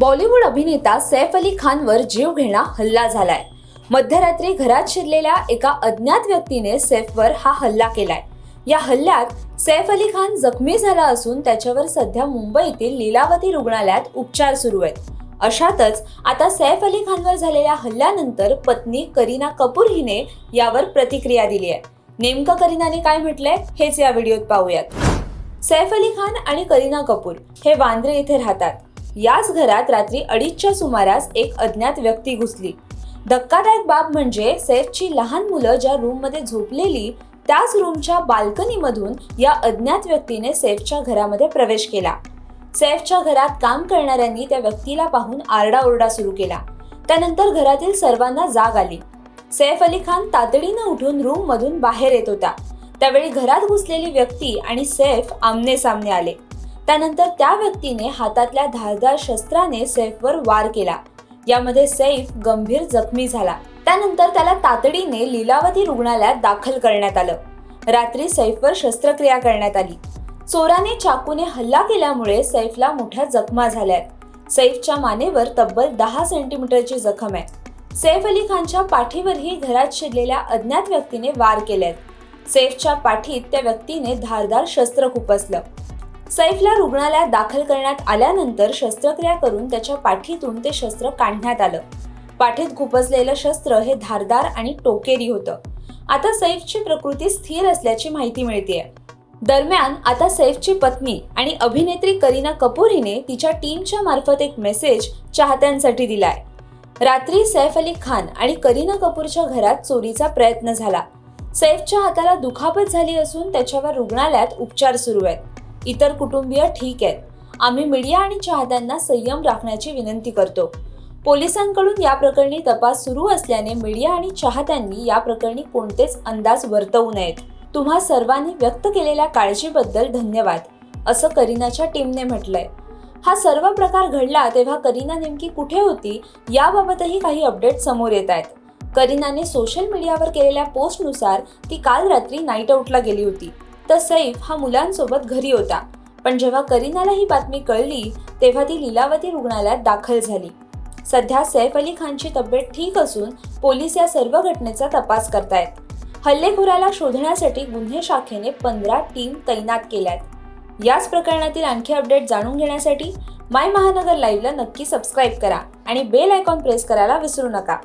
बॉलिवूड अभिनेता सैफ अली खानवर जीवघेणा हल्ला झालाय। मध्यरात्री घरात शिरलेल्या एका अज्ञात व्यक्तीने सैफवर हा हल्ला केलाय। या हल्ल्यात सैफ अली खान जखमी झाला असून त्याच्यावर सध्या मुंबईतील लीलावती रुग्णालयात उपचार सुरू आहेत। अशातच आता सैफ अली खानवर झालेल्या हल्ल्यानंतर पत्नी करीना कपूर हिने यावर प्रतिक्रिया दिली आहे। नेमकं करीनाने काय म्हटलंय हेच या व्हिडिओत पाहूयात। सैफ अली खान आणि करीना कपूर हे वांद्रे येथे राहतात। याच घरात रात्री 2:30च्या सुमारास एक अज्ञात व्यक्ती घुसली। धक्कादायक बाब म्हणजे सैफची लहान मुलं ज्या रूममध्ये झोपलेली त्याच रूमच्या बाल्कनीमधून या अज्ञात व्यक्तीने सैफच्या घरामध्ये प्रवेश केला। सैफच्या घरात काम करणाऱ्यांनी त्या व्यक्तीला पाहून आरडाओरडा सुरू केला। त्यानंतर घरातील सर्वांना जाग आली। सैफ अली खान तातडीने उठून रूममधून बाहेर येत होता। त्यावेळी घरात घुसलेली व्यक्ती आणि सैफ आमने सामने आले। त्यानंतर त्या व्यक्तीने हातातल्या धारदार शस्त्राने सैफवर वार केला। यामध्ये सैफ गंभीर जखमी झाला। त्यानंतर त्याला तातडीने लीलावती रुग्णालयात दाखल करण्यात आलं। रात्री सैफवर शस्त्रक्रिया करण्यात आली। चोराने चाकूने हल्ला केल्यामुळे सैफला मोठ्या जखमा झाल्यात। सैफच्या मानेवर तब्बल 10 सेंटीमीटरची जखम आहे। सैफ अली खानच्या पाठीवरही घरात शिरलेल्या अज्ञात व्यक्तीने वार केलेत। सैफच्या पाठीत त्या व्यक्तीने धारदार शस्त्र खुपसलं। सैफला रुग्णालयात दाखल करण्यात आल्यानंतर शस्त्रक्रिया करून त्याच्या पाठीतून ते शस्त्र काढण्यात आलं। पाठीत खुपसलेलं शस्त्र हे धारदार आणि टोकेरी होतं। आता सैफची प्रकृती स्थिर असल्याची माहिती मिळतेय। दरम्यान आता सैफची पत्नी आणि अभिनेत्री करीना कपूर हिने तिच्या टीमच्या मार्फत एक मेसेज चाहत्यांसाठी दिलाय। रात्री सैफ अली खान आणि करीना कपूरच्या घरात चोरीचा प्रयत्न झाला। सैफच्या हाताला दुखापत झाली असून त्याच्यावर रुग्णालयात उपचार सुरू आहेत। इतर कुटुंबीय ठीक आहेत। आम्ही मीडिया आणि चाहत्यांना संयम राखण्याची विनंती करतो। पोलिसांकडून या प्रकरणी तपास सुरू असल्याने मीडिया आणि चाहत्यांनी या प्रकरणी कोणतेच अंदाज वर्तवू नयेत। तुम्हा सर्वांनी व्यक्त केलेल्या काळजीबद्दल धन्यवाद, असं करीनाच्या टीमने म्हटलंय। हा सर्व प्रकार घडला तेव्हा करीना नेमकी कुठे होती याबाबतही काही अपडेट समोर येत आहेत। करीनाने सोशल मीडियावर केलेल्या पोस्टनुसार ती काल रात्री नाईट आउटला गेली होती, तर सैफ हा मुलांसोबत घरी होता। पण जेव्हा करीनाला ही बातमी कळली तेव्हा ती लीलावती रुग्णालयात दाखल झाली। सध्या सैफ अली खानची तब्येत ठीक असून पोलीस या सर्व घटनेचा तपास करतायत। हल्लेखोराला शोधण्यासाठी गुन्हे शाखेने 15 टीम तैनात केल्यात। याच प्रकरणातील आणखी अपडेट जाणून घेण्यासाठी माय महानगर लाईव्हला नक्की सबस्क्राईब करा आणि बेल आयकॉन प्रेस करायला विसरू नका।